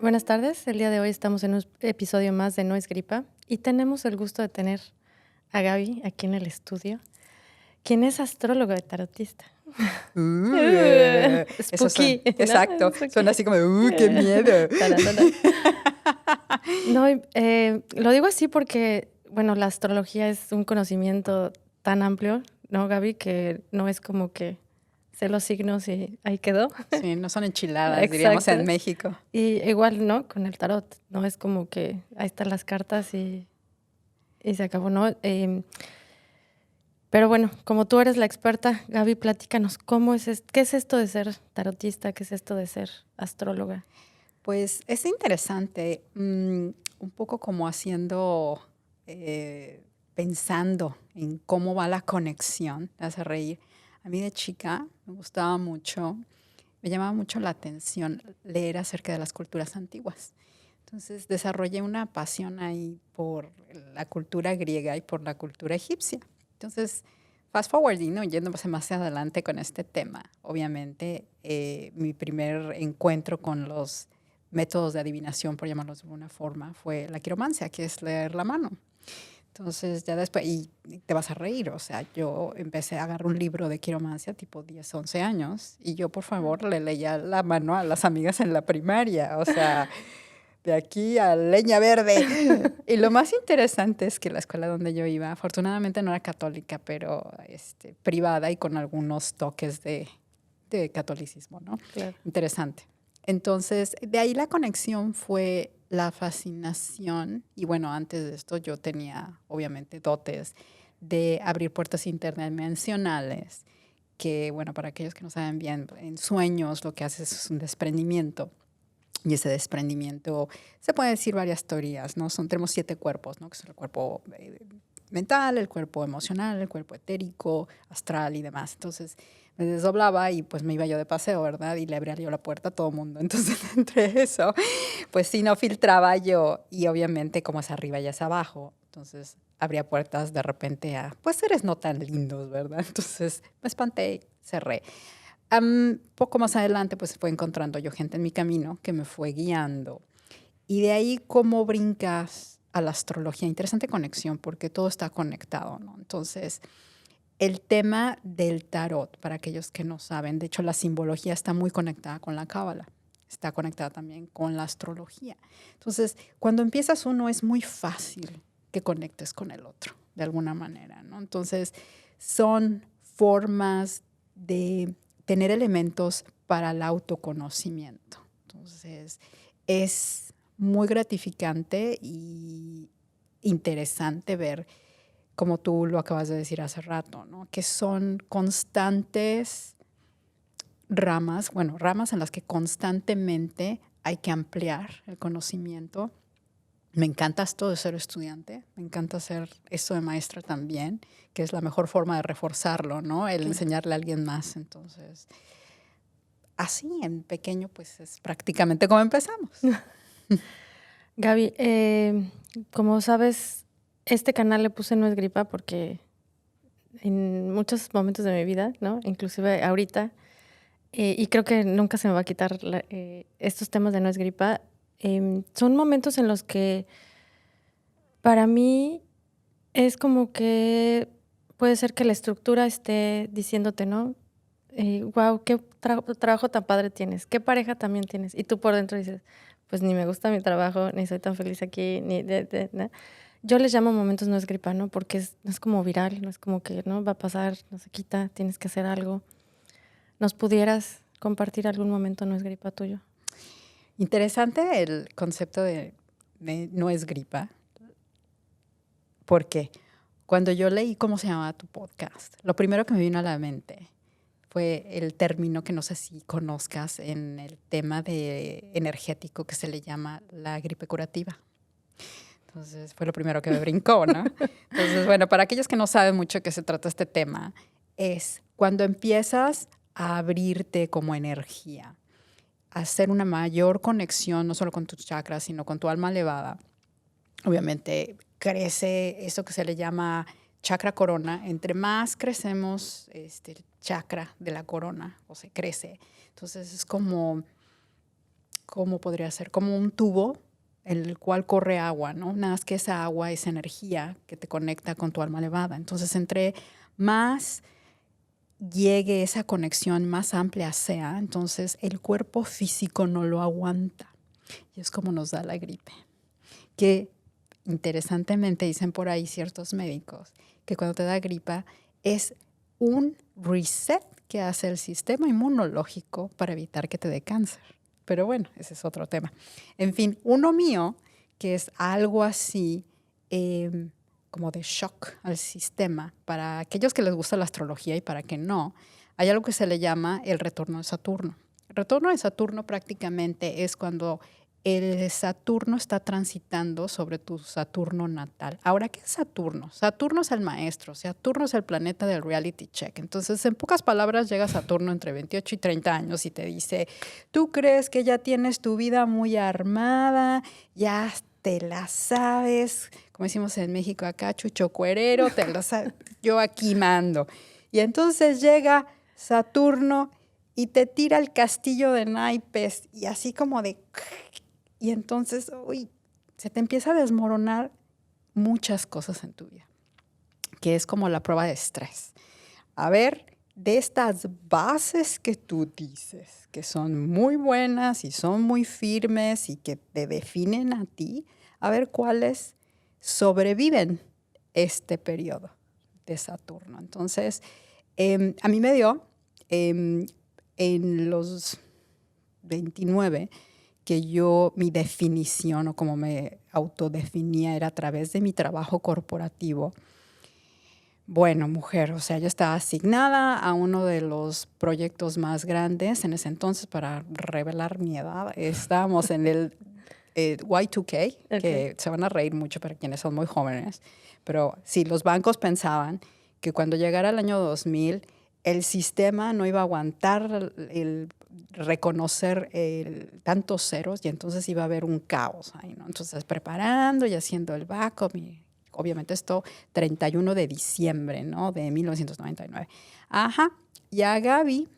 Buenas tardes, el día de hoy estamos en un episodio más de No es Gripa y tenemos el gusto de tener a Gaby aquí en el estudio, quien es astróloga y tarotista. Eso suena, Spooky, ¿no? exacto, Spooky. suena así como, qué miedo. No, lo digo así porque, bueno, la astrología es un conocimiento tan amplio, ¿no, Gaby? Que no es como que sé los signos y ahí quedó. Sí, no son enchiladas, diríamos Exacto. en México. Y igual, ¿no? Con el tarot, no es como que ahí están las cartas y se acabó, ¿no? Pero bueno, como tú eres la experta, Gaby, platícanos, ¿qué es esto de ser tarotista? ¿Qué es esto de ser astróloga? Pues es interesante, un poco como pensando en cómo va la conexión, me hace reír. A mí de chica me gustaba mucho, me llamaba mucho la atención leer acerca de las culturas antiguas. Entonces desarrollé una pasión ahí por la cultura griega y por la cultura egipcia. Entonces, fast forwarding, ¿no? Yéndose más adelante con este tema, obviamente mi primer encuentro con los métodos de adivinación, por llamarlos de alguna forma, fue la quiromancia, que es leer la mano. Entonces ya después, y te vas a reír, o sea, yo empecé a agarrar un libro de quiromancia tipo 10, 11 años y yo por favor le leía la mano a las amigas en la primaria, o sea, de aquí a leña verde. Y lo más interesante es que la escuela donde yo iba, afortunadamente no era católica, pero privada y con algunos toques de catolicismo, ¿no? Claro. Interesante. Entonces, de ahí la conexión fue la fascinación. Y bueno, antes de esto yo tenía, obviamente, dotes de abrir puertas interdimensionales, que, bueno, para aquellos que no saben bien, en sueños lo que haces es un desprendimiento. Y ese desprendimiento, se puede decir varias teorías, ¿no? Tenemos 7 cuerpos, ¿no? Que son el cuerpo mental, el cuerpo emocional, el cuerpo etérico, astral y demás. Entonces me desdoblaba y pues me iba yo de paseo, ¿verdad? Y le abría yo la puerta a todo mundo. Entonces entre eso, pues sí, no filtraba yo. Y obviamente como es arriba y es abajo, entonces abría puertas de repente a pues seres no tan lindos, ¿verdad? Entonces me espanté y cerré. Poco más adelante, pues fue encontrando yo gente en mi camino que me fue guiando. Y de ahí, ¿cómo brincas a la astrología? Interesante conexión, porque todo está conectado, ¿no? Entonces, el tema del tarot, para aquellos que no saben, de hecho, la simbología está muy conectada con la cábala. Está conectada también con la astrología. Entonces, cuando empiezas uno, es muy fácil que conectes con el otro, de alguna manera, ¿no? Entonces, son formas de tener elementos para el autoconocimiento. Entonces, es muy gratificante y interesante ver, como tú lo acabas de decir hace rato, ¿no? Que son constantes ramas en las que constantemente hay que ampliar el conocimiento. Me encanta esto de ser estudiante, me encanta hacer esto de maestra también, que es la mejor forma de reforzarlo, ¿no? El enseñarle a alguien más. Entonces, así en pequeño, pues es prácticamente como empezamos. Gaby, como sabes, este canal le puse No es Gripa porque en muchos momentos de mi vida, ¿no? Inclusive ahorita, y creo que nunca se me va a quitar estos temas de No es Gripa, son momentos en los que para mí es como que puede ser que la estructura esté diciéndote, ¿no? Wow, qué trabajo tan padre tienes, qué pareja también tienes. Y tú por dentro dices, pues ni me gusta mi trabajo, ni soy tan feliz aquí, ¿no? Yo les llamo momentos no es gripa, ¿no? Porque no es como viral, no es como que no va a pasar, no se quita, tienes que hacer algo. ¿Nos pudieras compartir algún momento no es gripa tuyo? Interesante el concepto de no es gripa, porque cuando yo leí cómo se llamaba tu podcast, lo primero que me vino a la mente fue el término que no sé si conozcas en el tema de energético que se le llama la gripe curativa. Entonces fue lo primero que me brincó, ¿no? Entonces, bueno, para aquellos que no saben mucho de qué se trata este tema, es cuando empiezas a abrirte como energía, a hacer una mayor conexión, no solo con tus chakras, sino con tu alma elevada. Obviamente crece eso que se le llama chakra corona. Entre más crecemos el chakra de la corona, o se crece, entonces es como ¿cómo podría ser? Como un tubo en el cual corre agua, ¿no? Nada más que esa agua es energía que te conecta con tu alma elevada. Entonces, entre más llegue esa conexión, más amplia sea, entonces el cuerpo físico no lo aguanta. Y es como nos da la gripe. Que interesantemente dicen por ahí ciertos médicos que cuando te da gripa es un reset que hace el sistema inmunológico para evitar que te dé cáncer. Pero bueno, ese es otro tema. En fin, uno mío, que es algo así como de shock al sistema, para aquellos que les gusta la astrología y para que no, hay algo que se le llama el retorno de Saturno. El retorno de Saturno prácticamente es cuando el Saturno está transitando sobre tu Saturno natal. Ahora, ¿qué es Saturno? Saturno es el maestro, Saturno es el planeta del reality check. Entonces, en pocas palabras, llega Saturno entre 28 y 30 años y te dice, tú crees que ya tienes tu vida muy armada, ya te la sabes, como decimos en México acá, chucho cuerero, te la sabes, yo aquí mando. Y entonces llega Saturno y te tira el castillo de naipes y así como de... Y entonces, se te empieza a desmoronar muchas cosas en tu vida, que es como la prueba de estrés. A ver, de estas bases que tú dices, que son muy buenas y son muy firmes y que te definen a ti, a ver cuáles sobreviven este periodo de Saturno. Entonces, a mí me dio en los 29 que mi definición o como me autodefinía era a través de mi trabajo corporativo. Bueno, mujer, o sea, yo estaba asignada a uno de los proyectos más grandes en ese entonces, para revelar mi edad. Estábamos en el Y2K, okay, que se van a reír mucho para quienes son muy jóvenes, pero sí, los bancos pensaban que cuando llegara el año 2000, el sistema no iba a aguantar el reconocer tantos ceros y entonces iba a haber un caos ahí, ¿no? Entonces, preparando y haciendo el backup y obviamente esto 31 de diciembre, ¿no? De 1999. Ajá, y a Gaby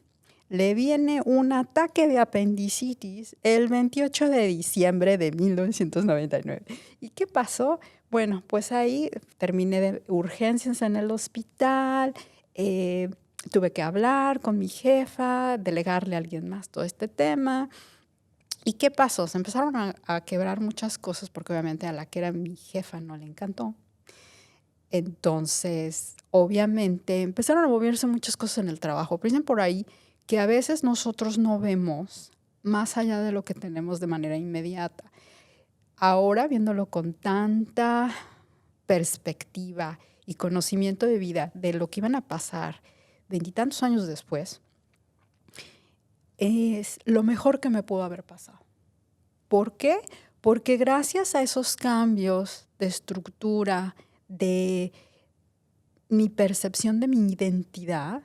le viene un ataque de apendicitis el 28 de diciembre de 1999. ¿Y qué pasó? Bueno, pues ahí terminé de urgencias en el hospital, tuve que hablar con mi jefa, delegarle a alguien más todo este tema. ¿Y qué pasó? Se empezaron a quebrar muchas cosas porque obviamente a la que era mi jefa no le encantó. Entonces, obviamente, empezaron a moverse muchas cosas en el trabajo. Pero dicen por ahí que a veces nosotros no vemos más allá de lo que tenemos de manera inmediata. Ahora, viéndolo con tanta perspectiva y conocimiento de vida de lo que iban a pasar veintitantos años después, es lo mejor que me pudo haber pasado. ¿Por qué? Porque gracias a esos cambios de estructura, de mi percepción de mi identidad,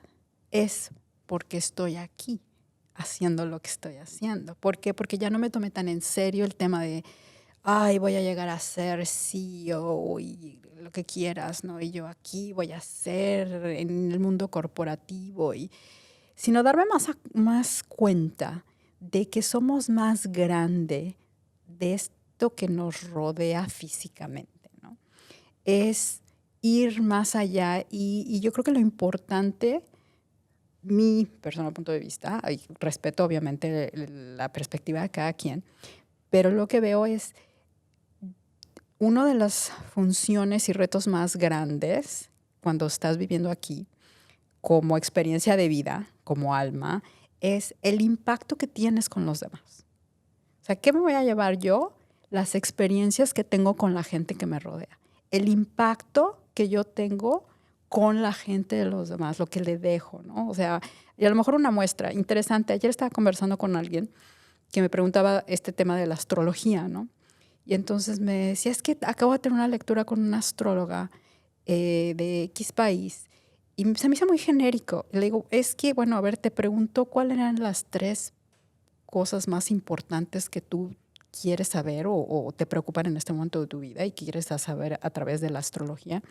es porque estoy aquí haciendo lo que estoy haciendo. ¿Por qué? Porque ya no me tomé tan en serio el tema de, voy a llegar a ser CEO y lo que quieras, ¿no? Y yo aquí voy a ser en el mundo corporativo, sino darme más cuenta de que somos más grande de esto que nos rodea físicamente, ¿no? Es ir más allá y yo creo que lo importante, mi personal punto de vista, y respeto obviamente la perspectiva de cada quien, pero lo que veo es una de las funciones y retos más grandes cuando estás viviendo aquí como experiencia de vida, como alma, es el impacto que tienes con los demás. O sea, ¿qué me voy a llevar yo? Las experiencias que tengo con la gente que me rodea. El impacto que yo tengo con la gente de los demás, lo que le dejo, ¿no? O sea, y a lo mejor una muestra interesante. Ayer estaba conversando con alguien que me preguntaba este tema de la astrología, ¿no? Y entonces me decía, es que acabo de tener una lectura con una astróloga de X país y se me hizo muy genérico. Y le digo, es que, bueno, a ver, te pregunto cuáles eran las 3 cosas más importantes que tú quieres saber o te preocupan en este momento de tu vida y quieres saber a través de la astrología.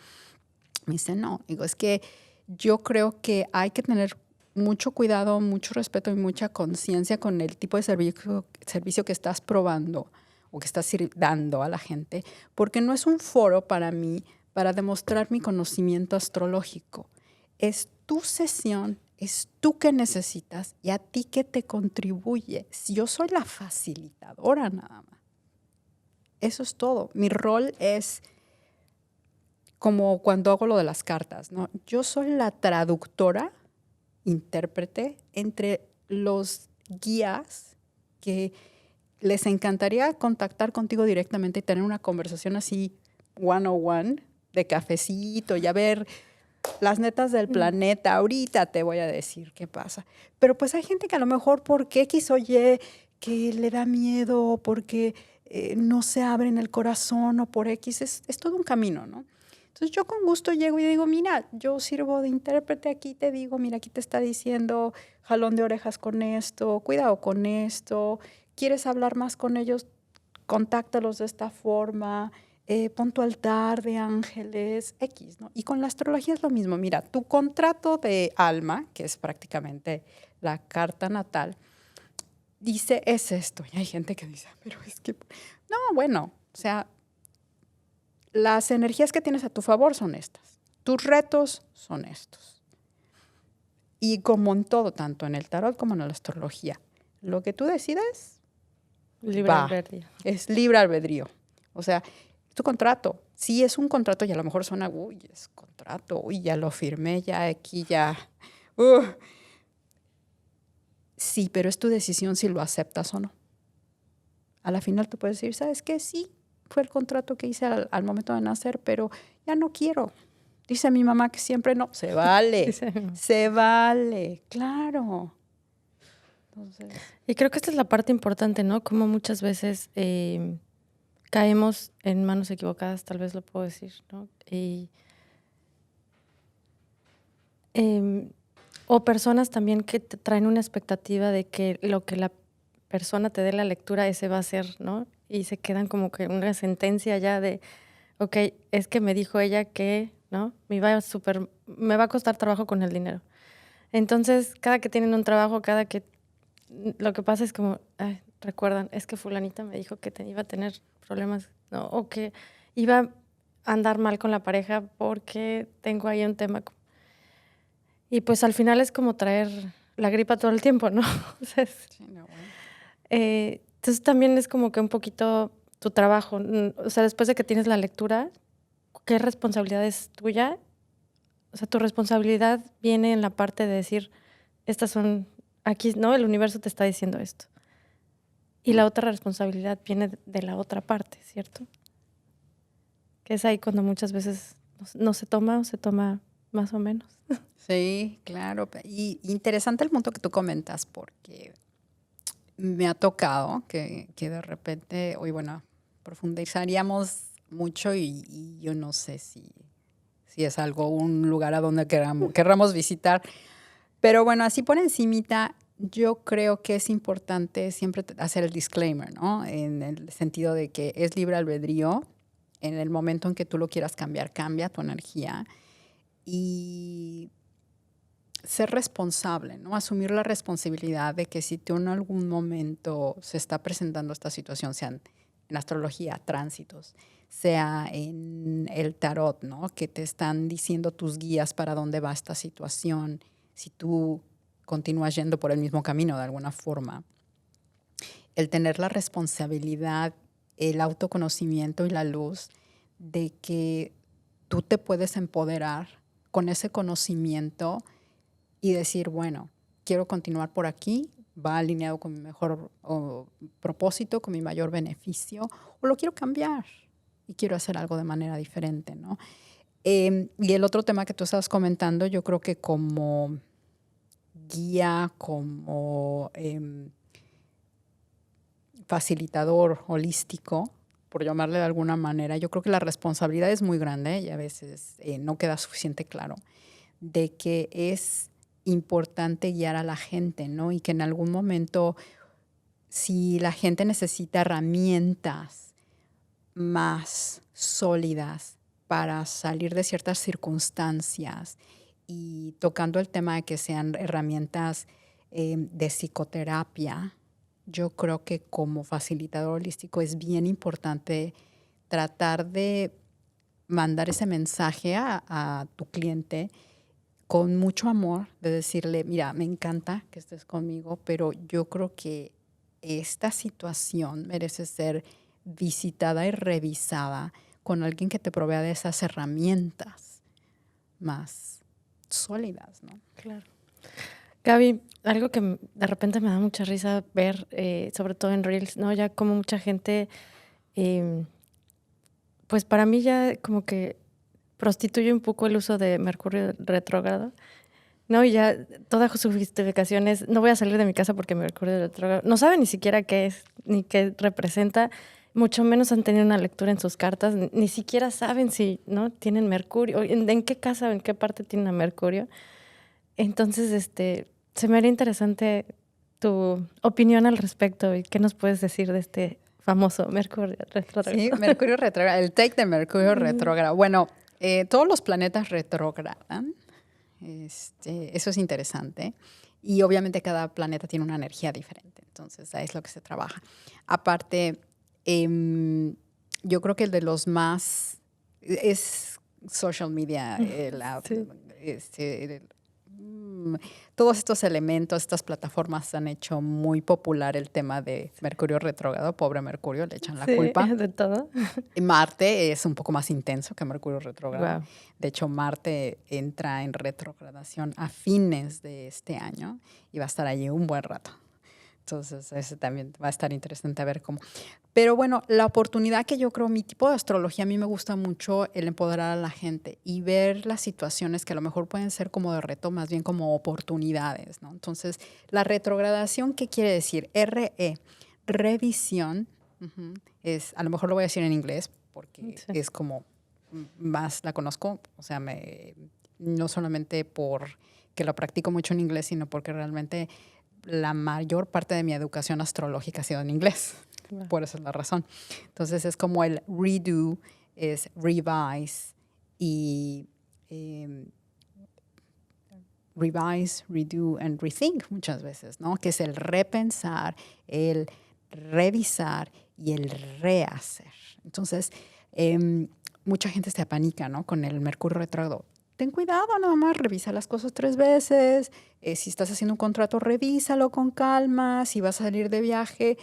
Me dice, no. Digo, es que yo creo que hay que tener mucho cuidado, mucho respeto y mucha conciencia con el tipo de servicio que estás probando o que estás dando a la gente, porque no es un foro para mí para demostrar mi conocimiento astrológico. Es tu sesión, es tú que necesitas y a ti que te contribuye. Si yo soy la facilitadora nada más. Eso es todo. Mi rol es como cuando hago lo de las cartas, ¿no? Yo soy la traductora, intérprete, entre los guías que les encantaría contactar contigo directamente y tener una conversación así one-on-one, de cafecito y a ver las netas del planeta. Ahorita te voy a decir qué pasa. Pero pues hay gente que a lo mejor por X o Y que le da miedo, porque no se abre en el corazón o por X. Es todo un camino, ¿no? Entonces yo con gusto llego y digo, mira, yo sirvo de intérprete aquí, te digo, mira, aquí te está diciendo jalón de orejas con esto, cuidado con esto, quieres hablar más con ellos, contáctalos de esta forma, pon tu altar de ángeles, X, ¿no? Y con la astrología es lo mismo. Mira, tu contrato de alma, que es prácticamente la carta natal, dice, es esto. Y hay gente que dice, pero es que... No, bueno, o sea, las energías que tienes a tu favor son estas. Tus retos son estos. Y como en todo, tanto en el tarot como en la astrología, lo que tú decides, Libre albedrío. Es libre albedrío. O sea, tu contrato. Sí, es un contrato y a lo mejor suena, uy, es contrato, uy, ya lo firmé, ya aquí, ya. Sí, pero es tu decisión si lo aceptas o no. A la final tú puedes decir, ¿sabes qué? Sí, fue el contrato que hice al momento de nacer, pero ya no quiero. Dice mi mamá que siempre no. Se vale, se vale, claro. Entonces... Y creo que esta es la parte importante, ¿no? Como muchas veces caemos en manos equivocadas, tal vez lo puedo decir, ¿no? Y, o personas también que te traen una expectativa de que lo que la persona te dé la lectura, ese va a ser, ¿no? Y se quedan como que una sentencia ya de, ok, es que me dijo ella que, ¿no? Me va a costar trabajo con el dinero. Entonces, cada que tienen un trabajo, lo que pasa es como, ay, recuerdan, es que fulanita me dijo que iba a tener problemas, ¿no? O que iba a andar mal con la pareja porque tengo ahí un tema. Y pues al final es como traer la gripa todo el tiempo, ¿no? O sea, sí, no, bueno. Entonces también es como que un poquito tu trabajo. O sea, después de que tienes la lectura, ¿qué responsabilidad es tuya? O sea, tu responsabilidad viene en la parte de decir, estas son, aquí, ¿no? El universo te está diciendo esto. Y la otra responsabilidad viene de la otra parte, ¿cierto? Que es ahí cuando muchas veces no se toma o se toma más o menos. Sí, claro. Y interesante el punto que tú comentas, porque me ha tocado que de repente, hoy bueno, profundizaríamos mucho y yo no sé si es algo, un lugar a donde querramos visitar. Pero bueno, así por encimita, yo creo que es importante siempre hacer el disclaimer, ¿no? En el sentido de que es libre albedrío. En el momento en que tú lo quieras cambiar, cambia tu energía. Y ser responsable, ¿no? Asumir la responsabilidad de que si tú en algún momento se está presentando esta situación, sean en astrología, tránsitos, sea en el tarot, ¿no? Que te están diciendo tus guías para dónde va esta situación, si tú continúas yendo por el mismo camino de alguna forma. El tener la responsabilidad, el autoconocimiento y la luz de que tú te puedes empoderar con ese conocimiento y decir, bueno, quiero continuar por aquí, va alineado con mi mejor propósito, con mi mayor beneficio, o lo quiero cambiar y quiero hacer algo de manera diferente, ¿no? Y el otro tema que tú estabas comentando, yo creo que como guía, como facilitador holístico, por llamarle de alguna manera, yo creo que la responsabilidad es muy grande y a veces no queda suficiente claro de que es importante guiar a la gente, ¿no? Y que en algún momento, si la gente necesita herramientas más sólidas para salir de ciertas circunstancias y tocando el tema de que sean herramientas de psicoterapia, yo creo que como facilitador holístico es bien importante tratar de mandar ese mensaje a tu cliente con mucho amor, de decirle, mira, me encanta que estés conmigo, pero yo creo que esta situación merece ser visitada y revisada con alguien que te provea de esas herramientas más sólidas, ¿no? Claro. Gaby, algo que de repente me da mucha risa ver, sobre todo en Reels, ¿no? Ya como mucha gente, pues para mí ya como que prostituye un poco el uso de Mercurio retrógrado, ¿no? Y ya toda su justificación es, no voy a salir de mi casa porque Mercurio retrógrado. No saben ni siquiera qué es, ni qué representa, mucho menos han tenido una lectura en sus cartas, ni siquiera saben si, ¿no? Tienen Mercurio, en qué casa o en qué parte tienen a Mercurio. Entonces, se me haría interesante tu opinión al respecto y qué nos puedes decir de este famoso Mercurio retrógrado. Sí, Mercurio retrógrado, el take de Mercurio retrógrado. Bueno, todos los planetas retrógradan. Eso es interesante. Y obviamente cada planeta tiene una energía diferente. Entonces, ahí es lo que se trabaja. Aparte, yo creo que el de los más es social media, todos estos elementos, estas plataformas han hecho muy popular el tema de Mercurio retrógrado. Pobre Mercurio, le echan la culpa. De todo. Marte es un poco más intenso que Mercurio retrógrado. Wow. De hecho, Marte entra en retrogradación a fines de este año y va a estar allí un buen rato. Entonces, ese también va a estar interesante a ver cómo. Pero bueno, la oportunidad que yo creo, mi tipo de astrología, a mí me gusta mucho el empoderar a la gente y ver las situaciones que a lo mejor pueden ser como de reto, más bien como oportunidades, ¿no? Entonces, la retrogradación, ¿qué quiere decir? Revisión, es, a lo mejor lo voy a decir en inglés porque es como más la conozco, o sea, no solamente por que lo practico mucho en inglés, sino porque realmente la mayor parte de mi educación astrológica ha sido en inglés. Wow. Por eso es la razón. Entonces es como el redo, es revise y revise, redo and rethink muchas veces, ¿no? Que es el repensar, el revisar y el rehacer. Entonces, mucha gente se apanica, ¿no? Con el Mercurio retrógrado. Ten cuidado, nada más revisa las cosas 3 veces. Si estás haciendo un contrato, revísalo con calma. Si vas a salir de viaje,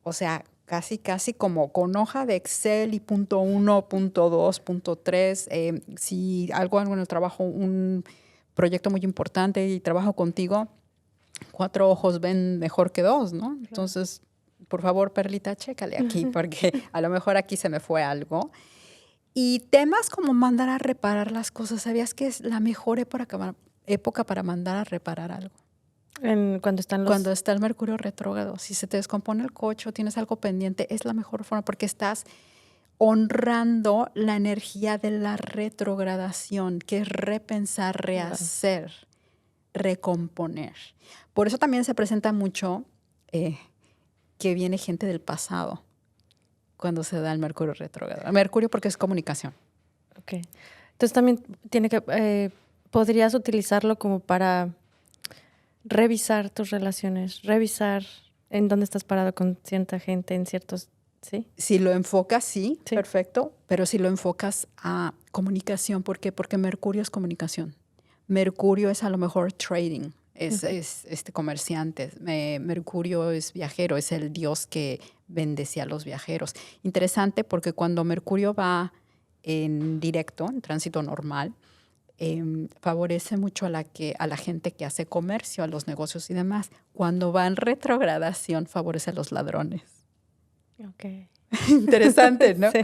o sea, casi como con hoja de Excel y punto 1, punto 2, punto 3. Si algo en el trabajo, un proyecto muy importante y trabajo contigo, 4 ojos ven mejor que 2, ¿no? Claro. Entonces, por favor, Perlita, chécale aquí, porque a lo mejor aquí se me fue algo. Y temas como mandar a reparar las cosas. ¿Sabías que es la mejor época para mandar a reparar algo? Cuando está el Mercurio retrógrado. Si se te descompone el coche o tienes algo pendiente, es la mejor forma porque estás honrando la energía de la retrogradación, que es repensar, rehacer, recomponer. Por eso también se presenta mucho que viene gente del pasado cuando se da el Mercurio retrógrado. Mercurio porque es comunicación. Ok. Entonces también podrías utilizarlo como para revisar tus relaciones, revisar en dónde estás parado con cierta gente, en ciertos... ¿Sí? Si lo enfocas, sí, perfecto. Pero si lo enfocas a comunicación, ¿por qué? Porque Mercurio es comunicación. Mercurio es a lo mejor trading. Es comerciante. Mercurio es viajero, es el dios que bendice a los viajeros. Interesante porque cuando Mercurio va en directo, en tránsito normal, favorece mucho a la gente que hace comercio, a los negocios y demás. Cuando va en retrogradación, favorece a los ladrones. Okay. Interesante, ¿no? Sí.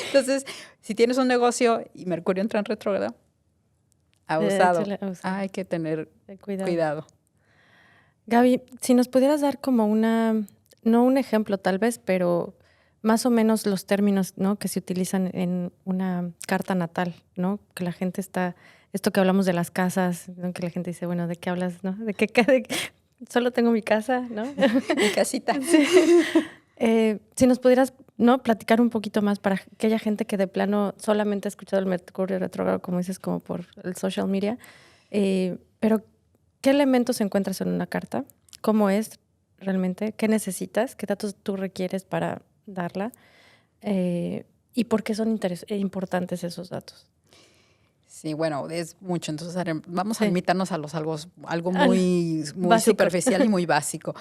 Entonces, si tienes un negocio y Mercurio entra en retrógrado, abusado. Hay que tener cuidado. Gaby, si nos pudieras dar como no un ejemplo tal vez, pero más o menos los términos, ¿no?, que se utilizan en una carta natal, ¿no? Que la gente esto que hablamos de las casas, ¿no? Que la gente dice, bueno, ¿de qué hablas, no? ¿De qué solo tengo mi casa, ¿no? Mi casita. Sí. Si nos pudieras, ¿no?, platicar un poquito más para aquella gente que de plano solamente ha escuchado el Mercurio retrógrado, como dices, como por el social media. Pero, ¿qué elementos encuentras en una carta? ¿Cómo es realmente? ¿Qué necesitas? ¿Qué datos tú requieres para darla? ¿Y por qué son importantes esos datos? Sí, bueno, es mucho. Entonces vamos a Sí. limitarnos a algo muy, muy Básico. superficial y muy básico.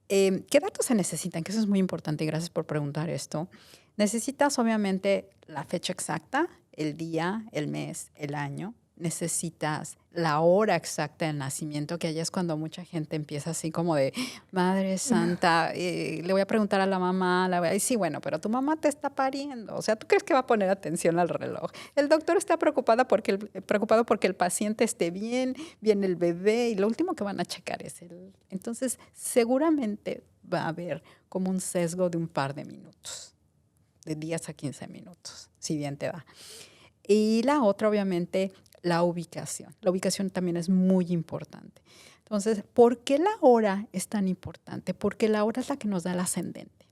¿Qué datos se necesitan? Que eso es muy importante y gracias por preguntar esto. Necesitas obviamente la fecha exacta, el día, el mes, el año. Necesitas la hora exacta del nacimiento, que allá es cuando mucha gente empieza así como de, Madre Santa, le voy a preguntar a la mamá, sí, bueno, pero tu mamá te está pariendo. O sea, ¿tú crees que va a poner atención al reloj? El doctor está preocupado porque el paciente esté bien, viene el bebé y lo último que van a checar es el... Entonces, seguramente va a haber como un sesgo de un par de minutos, de 10 a 15 minutos, si bien te va. Y la otra, obviamente, la ubicación. La ubicación también es muy importante. Entonces, ¿por qué la hora es tan importante? Porque la hora es la que nos da el ascendente.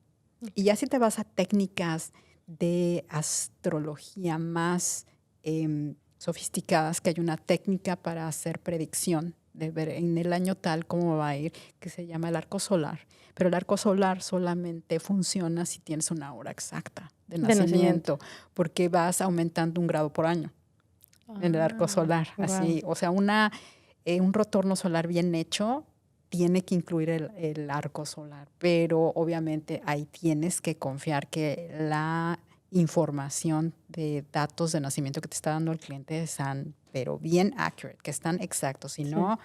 Y ya si te vas a técnicas de astrología más sofisticadas, que hay una técnica para hacer predicción, de ver en el año tal cómo va a ir, que se llama el arco solar. Pero el arco solar solamente funciona si tienes una hora exacta de nacimiento, porque vas aumentando 1 grado por año en el arco solar. Wow. Así, o sea, un retorno solar bien hecho tiene que incluir el arco solar, pero obviamente ahí tienes que confiar que la información de datos de nacimiento que te está dando el cliente están, pero bien accurate, que están exactos. Si no,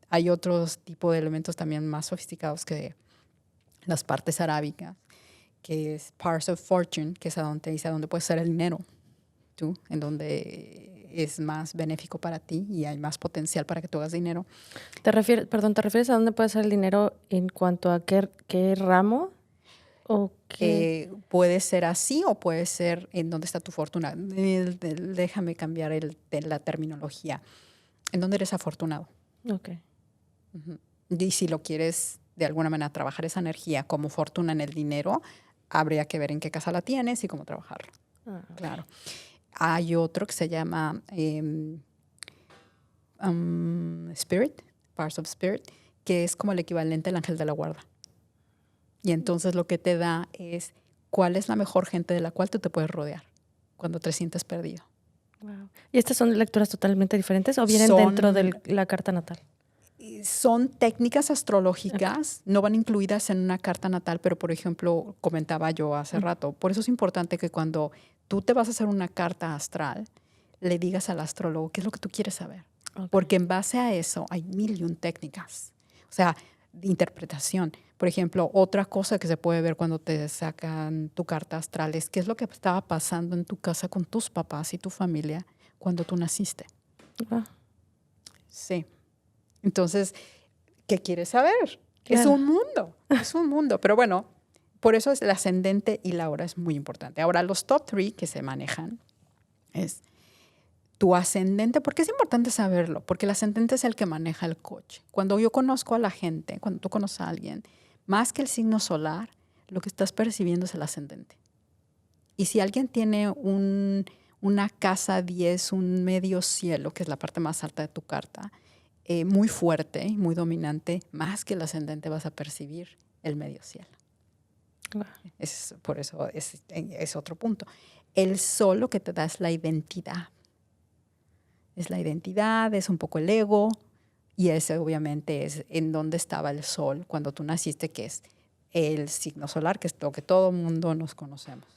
hay otros tipos de elementos también más sofisticados que las partes arábicas, que es Parts of Fortune, que es a donde dice a dónde puede ser el dinero, tú, en donde es más benéfico para ti y hay más potencial para que tú hagas dinero. ¿Te refieres a dónde puede ser el dinero en cuanto a qué ramo? ¿O qué? Puede ser así o puede ser en dónde está tu fortuna. Déjame cambiar la terminología. ¿En dónde eres afortunado? Ok. Uh-huh. Y si lo quieres de alguna manera trabajar esa energía como fortuna en el dinero, habría que ver en qué casa la tienes y cómo trabajarlo. Okay. Claro. Hay otro que se llama Spirit, Parts of Spirit, que es como el equivalente al ángel de la guarda. Y entonces lo que te da es cuál es la mejor gente de la cual tú te puedes rodear cuando te sientes perdido. Wow. ¿Y estas son lecturas totalmente diferentes o vienen dentro de la carta natal? Son técnicas astrológicas, no van incluidas en una carta natal, pero por ejemplo, comentaba yo hace rato, por eso es importante que cuando tú te vas a hacer una carta astral, le digas al astrólogo qué es lo que tú quieres saber. Okay. Porque en base a eso hay 1,000,000 técnicas. O sea, de interpretación. Por ejemplo, otra cosa que se puede ver cuando te sacan tu carta astral es qué es lo que estaba pasando en tu casa con tus papás y tu familia cuando tú naciste. Sí. Entonces, ¿qué quieres saber? Claro. Es un mundo. Pero bueno, por eso es el ascendente y la hora es muy importante. Ahora, los top 3 que se manejan es tu ascendente. ¿Por qué es importante saberlo? Porque el ascendente es el que maneja el coche. Cuando yo conozco a la gente, cuando tú conoces a alguien, más que el signo solar, lo que estás percibiendo es el ascendente. Y si alguien tiene una casa 10, un medio cielo, que es la parte más alta de tu carta, muy fuerte, muy dominante, más que el ascendente vas a percibir el medio cielo. Wow. Por eso es otro punto. El sol lo que te da es la identidad. Es la identidad, es un poco el ego, y ese obviamente es en dónde estaba el sol cuando tú naciste, que es el signo solar, que es lo que todo mundo nos conocemos.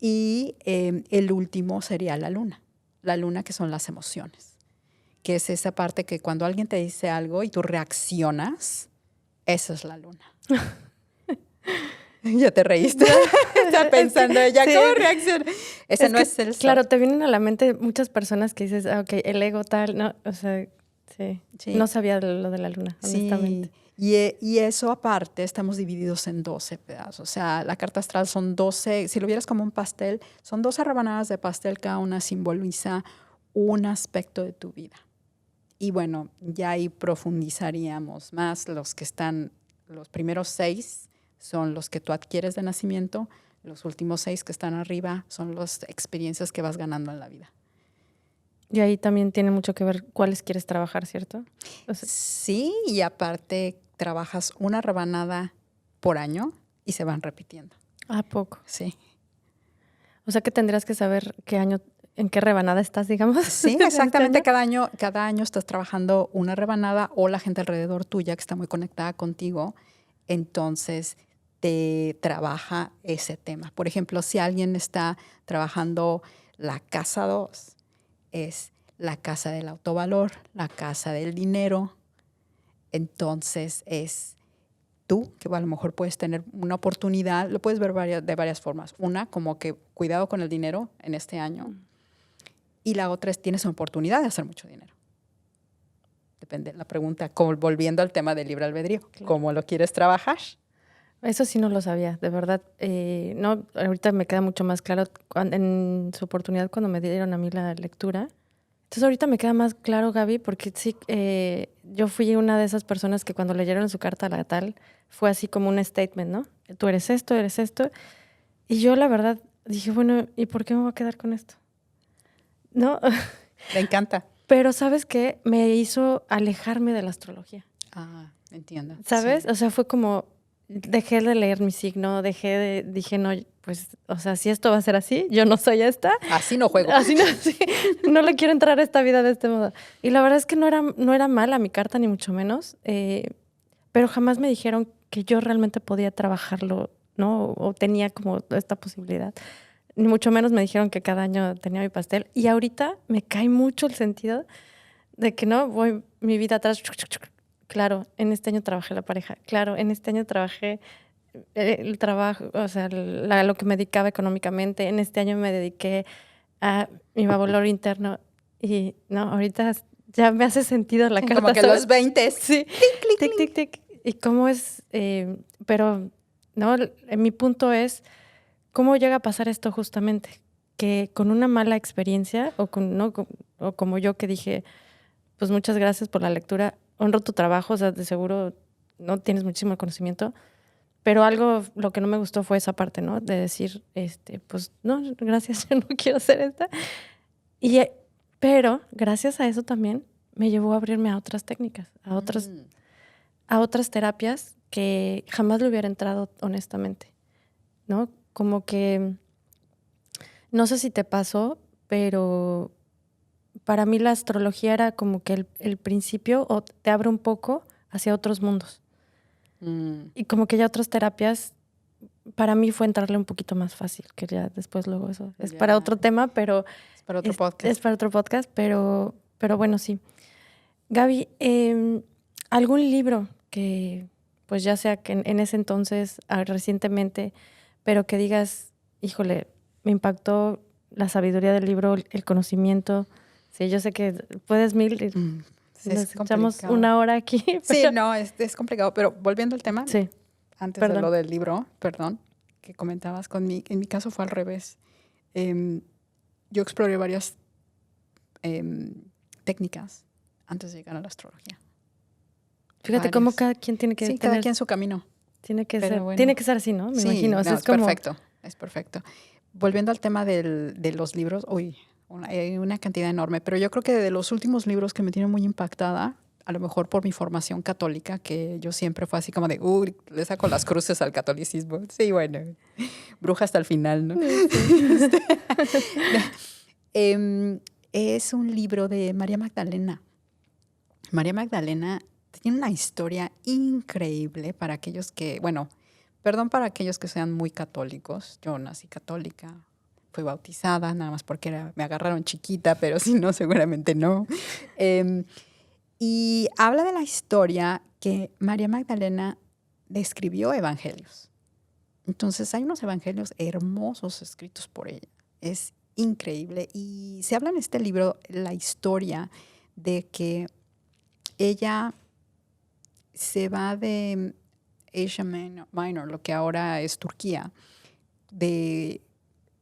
Y el último sería la luna que son las emociones, que es esa parte que cuando alguien te dice algo y tú reaccionas, esa es la luna. Ya te reíste. Está pensando ella, sí. ¿Cómo reacciona? Ese no es el sol. Claro, te vienen a la mente muchas personas que dices, ok, el ego tal, ¿no? O sea, sí. No sabía lo de la luna, honestamente. Y eso aparte, estamos divididos en 12 pedazos. O sea, la carta astral son 12, si lo vieras como un pastel, son 12 rebanadas de pastel, cada una simboliza un aspecto de tu vida. Y bueno, ya ahí profundizaríamos más los primeros 6 son los que tú adquieres de nacimiento. Los últimos 6 que están arriba son las experiencias que vas ganando en la vida. Y ahí también tiene mucho que ver cuáles quieres trabajar, ¿cierto? O sea, Sí, y aparte trabajas una rebanada por año y se van repitiendo. ¿a poco? Sí. O sea que tendrías que saber qué año, en qué rebanada estás, digamos. Sí, exactamente. Cada año estás trabajando una rebanada o la gente alrededor tuya que está muy conectada contigo, entonces te trabaja ese tema. Por ejemplo, si alguien está trabajando la casa 2, es la casa del autovalor, la casa del dinero, entonces es tú, que a lo mejor puedes tener una oportunidad, lo puedes ver de varias formas. Una, como que cuidado con el dinero en este año. Y la otra es, tienes una oportunidad de hacer mucho dinero. Depende, la pregunta, como volviendo al tema del libre albedrío, claro. ¿Cómo lo quieres trabajar? Eso sí no lo sabía, de verdad. No, ahorita me queda mucho más claro en su oportunidad cuando me dieron a mí la lectura. Entonces ahorita me queda más claro, Gaby, porque sí, yo fui una de esas personas que cuando leyeron su carta natal fue así como un statement, ¿no? Tú eres esto, eres esto. Y yo la verdad dije, bueno, ¿y por qué me voy a quedar con esto? ¿No? Me encanta. Pero ¿sabes qué? Me hizo alejarme de la astrología. Ah, entiendo. ¿Sabes? Sí. O sea, fue como, dejé de leer mi signo, dije, no, pues, o sea, si esto va a ser así, yo no soy esta. Así no juego. Así no, sí, no le quiero entrar a esta vida de este modo. Y la verdad es que no era mala mi carta, ni mucho menos, pero jamás me dijeron que yo realmente podía trabajarlo, ¿no? O tenía como esta posibilidad. Ni mucho menos me dijeron que cada año tenía mi pastel. Y ahorita me cae mucho el sentido de que no voy mi vida atrás. Claro, en este año trabajé la pareja. Claro, en este año trabajé el trabajo, o sea, lo que me dedicaba económicamente. En este año me dediqué a mi valor interno. Y no, ahorita ya me hace sentido la carta. Como que ¿sabes? los 20. Sí. Tic, tic, tic. Y cómo es, pero no, mi punto es, ¿cómo llega a pasar esto justamente? Que con una mala experiencia, o como yo que dije, pues muchas gracias por la lectura, honro tu trabajo, o sea, de seguro no tienes muchísimo conocimiento, pero lo que no me gustó fue esa parte, ¿no? De decir, pues no, gracias, yo no quiero hacer esta. Pero gracias a eso también me llevó a abrirme a otras técnicas, a otras terapias que jamás le hubiera entrado honestamente, ¿no? Como que, no sé si te pasó, pero para mí la astrología era como que el principio o te abre un poco hacia otros mundos. Y como que ya otras terapias, para mí fue entrarle un poquito más fácil, que ya después luego eso es para otro tema, pero... Es para otro podcast. Es para otro podcast, pero bueno, sí. Gaby, ¿algún libro que, pues ya sea que en ese entonces, recientemente, pero que digas, híjole, me impactó la sabiduría del libro, el conocimiento? Sí, yo sé que puedes Sí, nos echamos una hora aquí. Pero... Sí, no, es complicado, pero volviendo al tema, sí. Antes de lo del libro, que comentabas en mi caso fue al revés. Yo exploré varias técnicas antes de llegar a la astrología. Fíjate cómo cada quien tiene que tener... cada quien su camino. Tiene que ser así, ¿no? Me imagino. No, o sea, es como... perfecto, es perfecto. Volviendo al tema de los libros, hay una cantidad enorme, pero yo creo que de los últimos libros que me tienen muy impactada, a lo mejor por mi formación católica, que yo siempre fue así como de, le saco las cruces al catolicismo. Sí, bueno, bruja hasta el final, ¿no? Sí. Es un libro de María Magdalena. María Magdalena tiene una historia increíble para aquellos que, para aquellos que sean muy católicos. Yo nací católica, fui bautizada, nada más porque me agarraron chiquita, pero si no, seguramente no. Y habla de la historia que María Magdalena escribió evangelios. Entonces hay unos evangelios hermosos escritos por ella. Es increíble. Y se habla en este libro la historia de que ella se va de Asia Minor, lo que ahora es Turquía, de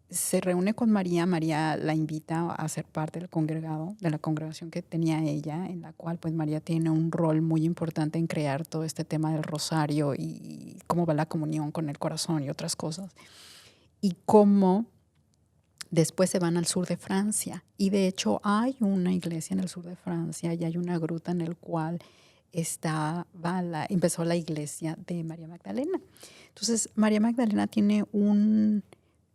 se reúne con María. María la invita a ser parte del congregado, de la congregación que tenía ella, en la cual pues María tiene un rol muy importante en crear todo este tema del rosario y cómo va la comunión con el corazón y otras cosas. Y cómo después se van al sur de Francia. Y de hecho hay una iglesia en el sur de Francia y hay una gruta en el cual empezó la iglesia de María Magdalena. Entonces, María Magdalena tiene un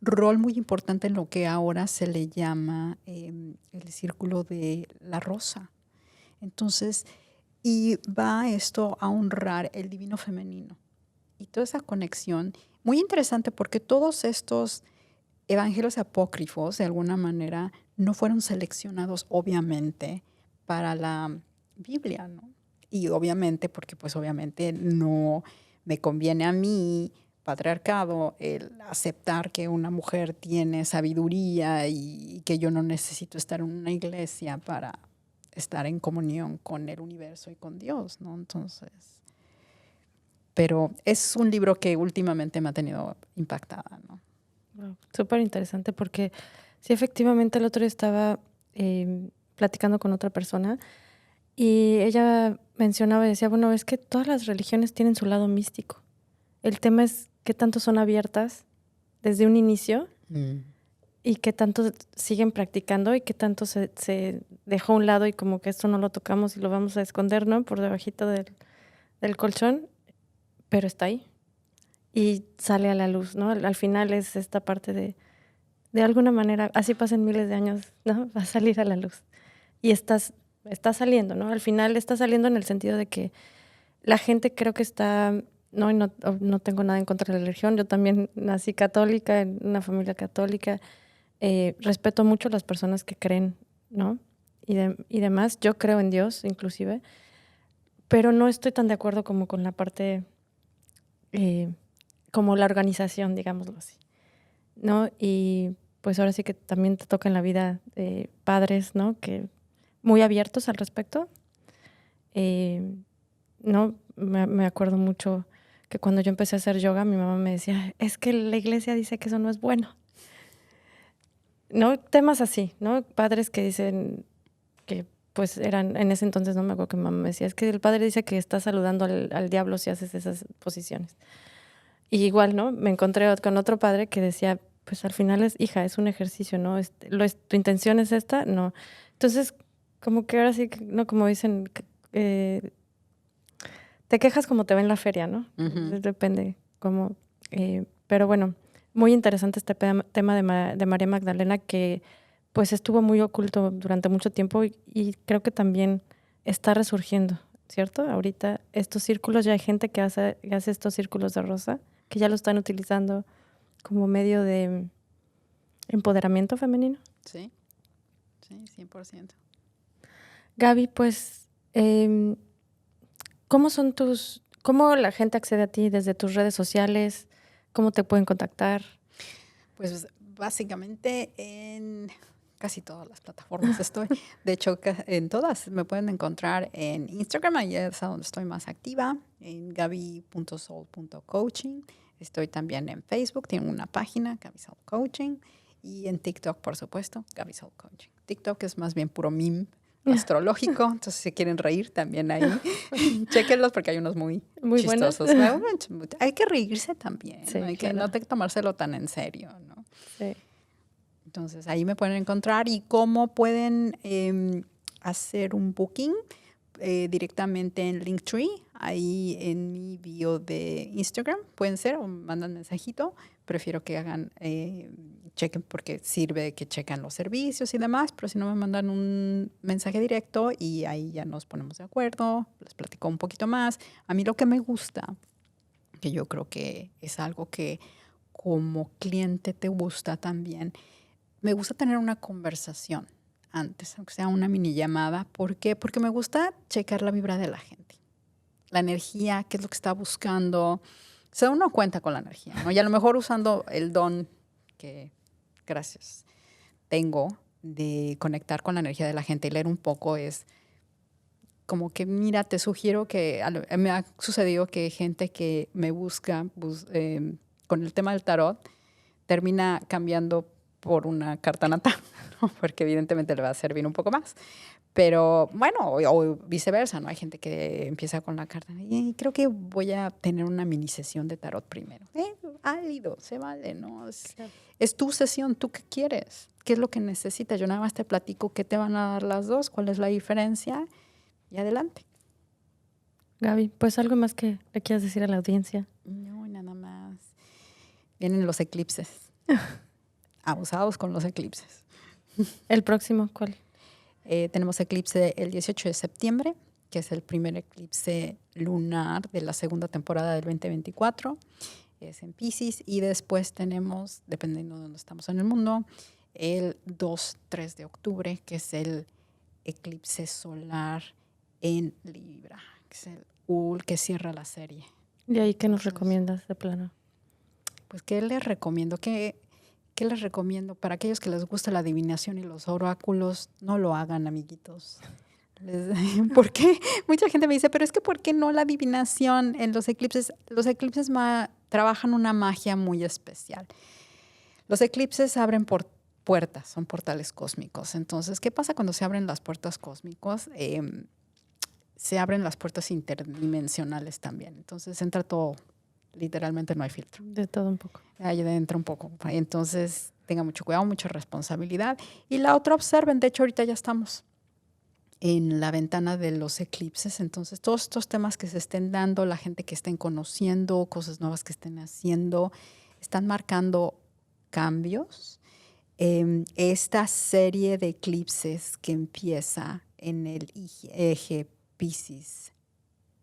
rol muy importante en lo que ahora se le llama el círculo de la rosa. Entonces, y va esto a honrar el divino femenino. Y toda esa conexión, muy interesante porque todos estos evangelios apócrifos, de alguna manera, no fueron seleccionados, obviamente, para la Biblia, ¿no? Y obviamente, porque pues obviamente no me conviene a mí, patriarcado, el aceptar que una mujer tiene sabiduría y que yo no necesito estar en una iglesia para estar en comunión con el universo y con Dios, ¿no? Entonces, pero es un libro que últimamente me ha tenido impactada, ¿no? Wow, súper interesante porque sí, efectivamente el otro día estaba platicando con otra persona y ella mencionaba y decía, bueno, es que todas las religiones tienen su lado místico. El tema es qué tanto son abiertas desde un inicio y qué tanto siguen practicando y qué tanto se dejó a un lado y como que esto no lo tocamos y lo vamos a esconder, ¿no? Por debajito del colchón, pero está ahí y sale a la luz, ¿no? Al final es esta parte de alguna manera, así pasan miles de años, ¿no? Va a salir a la luz. Y está saliendo, ¿no? Al final está saliendo en el sentido de que la gente creo que está, ¿no? Y no tengo nada en contra de la religión. Yo también nací católica, en una familia católica. Respeto mucho a las personas que creen, ¿no? Y demás. Yo creo en Dios, inclusive. Pero no estoy tan de acuerdo como con la parte, como la organización, digámoslo así, ¿no? Y pues ahora sí que también te toca en la vida padres, ¿no? Que muy abiertos al respecto. No, me acuerdo mucho que cuando yo empecé a hacer yoga, mi mamá me decía, es que la iglesia dice que eso no es bueno. ¿No? Temas así, ¿no? Padres que dicen que pues eran, en ese entonces no me acuerdo que mi mamá me decía, es que el padre dice que está saludando al diablo si haces esas posiciones. Y igual, ¿no? Me encontré con otro padre que decía, pues al final es, hija, es un ejercicio, ¿no? ¿Tu intención es esta? No. Entonces, como que ahora sí, no, como dicen, te quejas como te va en la feria, ¿no? Uh-huh. Depende cómo. Pero bueno, muy interesante este tema de María Magdalena que pues estuvo muy oculto durante mucho tiempo y creo que también está resurgiendo, ¿cierto? Ahorita estos círculos, ya hay gente que hace estos círculos de rosa, que ya lo están utilizando como medio de empoderamiento femenino. Sí, sí, 100%. Gaby, pues, ¿cómo la gente accede a ti desde tus redes sociales? ¿Cómo te pueden contactar? Pues básicamente en casi todas las plataformas estoy. De hecho, en todas me pueden encontrar en Instagram, ahí es a donde estoy más activa, en gaby.soul.coaching. Estoy también en Facebook, tengo una página, Gaby Soul Coaching, y en TikTok, por supuesto, Gaby Soul Coaching. TikTok es más bien puro meme astrológico, entonces si quieren reír también ahí, chéquenlos porque hay unos muy chistosos. Hay que reírse también, Sí, ¿no? Hay claro. que no te tomárselo tan en serio, ¿no? Sí. Entonces ahí me pueden encontrar y cómo pueden hacer un booking directamente en Linktree, ahí en mi bio de Instagram, pueden ser, o mandan mensajito. Prefiero que hagan, chequen porque sirve que chequen los servicios y demás, pero si no me mandan un mensaje directo y ahí ya nos ponemos de acuerdo, les platico un poquito más. A mí lo que me gusta, que yo creo que es algo que como cliente te gusta también, me gusta tener una conversación antes, aunque sea una mini llamada. ¿Por qué? Porque me gusta checar la vibra de la gente, la energía, qué es lo que está buscando. Se da uno cuenta con la energía, ¿no? Y a lo mejor usando el don que, gracias, tengo de conectar con la energía de la gente y leer un poco es como que, mira, te sugiero que me ha sucedido que gente que me busca con el tema del tarot termina cambiando por una carta natal, ¿no? Porque evidentemente le va a servir un poco más. Pero bueno, o viceversa, ¿no? Hay gente que empieza con la carta y creo que voy a tener una mini sesión de tarot primero. Válido, se vale, ¿no? Es tu sesión, ¿tú qué quieres? ¿Qué es lo que necesitas? Yo nada más te platico qué te van a dar las dos, cuál es la diferencia y adelante. Gaby, pues algo más que le quieras decir a la audiencia. No, nada más. Vienen los eclipses. Abusados con los eclipses. ¿El próximo cuál? Tenemos eclipse el 18 de septiembre, que es el primer eclipse lunar de la segunda temporada del 2024. Es en Piscis. Y después tenemos, dependiendo de dónde estamos en el mundo, el 2-3 de octubre, que es el eclipse solar en Libra, que es el que cierra la serie. ¿Y ahí qué nos recomiendas de plano? Pues, ¿qué les recomiendo? ¿Qué les recomiendo? Para aquellos que les gusta la adivinación y los oráculos, no lo hagan, amiguitos. ¿Por qué? Mucha gente me dice, pero es que ¿por qué no la adivinación en los eclipses? Los eclipses trabajan una magia muy especial. Los eclipses abren puertas, son portales cósmicos. Entonces, ¿qué pasa cuando se abren las puertas cósmicos? Se abren las puertas interdimensionales también. Entonces entra todo, literalmente no hay filtro. De todo un poco. Ahí entra un poco. Entonces tenga mucho cuidado, mucha responsabilidad. Y la otra, observen, de hecho ahorita ya estamos en la ventana de los eclipses. Entonces todos estos temas que se estén dando, la gente que estén conociendo, cosas nuevas que estén haciendo, están marcando cambios. Esta serie de eclipses que empieza en el eje Piscis,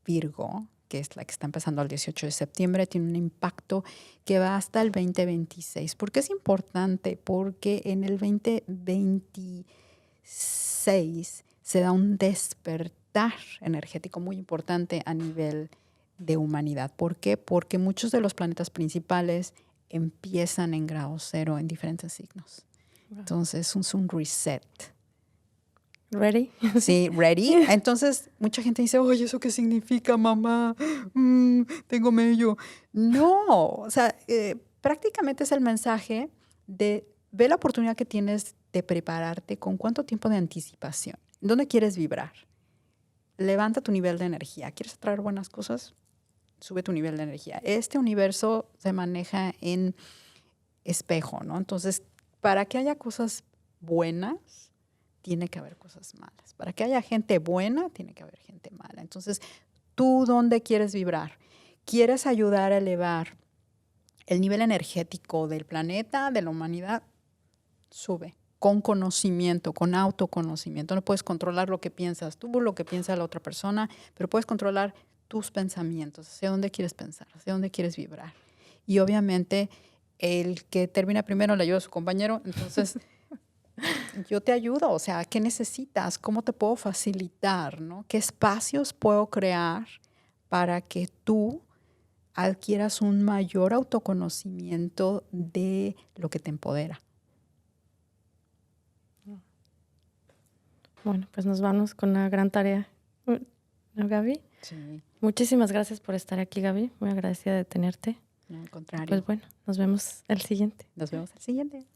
Virgo, que es la que está empezando el 18 de septiembre, tiene un impacto que va hasta el 2026. ¿Por qué es importante? Porque en el 2026 se da un despertar energético muy importante a nivel de humanidad. ¿Por qué? Porque muchos de los planetas principales empiezan en grado cero en diferentes signos. Entonces es un reset. ¿Ready? Sí, ready. Entonces, mucha gente dice, oye, ¿eso qué significa, mamá? Tengo mello. No, o sea, prácticamente es el mensaje de ve la oportunidad que tienes de prepararte con cuánto tiempo de anticipación. ¿Dónde quieres vibrar? Levanta tu nivel de energía. ¿Quieres atraer buenas cosas? Sube tu nivel de energía. Este universo se maneja en espejo, ¿no? Entonces, para que haya cosas buenas, tiene que haber cosas malas. Para que haya gente buena, tiene que haber gente mala. Entonces, ¿tú dónde quieres vibrar? ¿Quieres ayudar a elevar el nivel energético del planeta, de la humanidad? Sube. Con conocimiento, con autoconocimiento. No puedes controlar lo que piensas tú, lo que piensa la otra persona, pero puedes controlar tus pensamientos, hacia dónde quieres pensar, hacia dónde quieres vibrar. Y obviamente, el que termina primero le ayuda a su compañero, entonces yo te ayudo, o sea, ¿qué necesitas? ¿Cómo te puedo facilitar? ¿No? ¿Qué espacios puedo crear para que tú adquieras un mayor autoconocimiento de lo que te empodera? Bueno, pues nos vamos con una gran tarea. ¿No, Gaby? Sí. Muchísimas gracias por estar aquí, Gaby. Muy agradecida de tenerte. No, al contrario. Pues bueno, nos vemos el siguiente. Nos vemos el siguiente.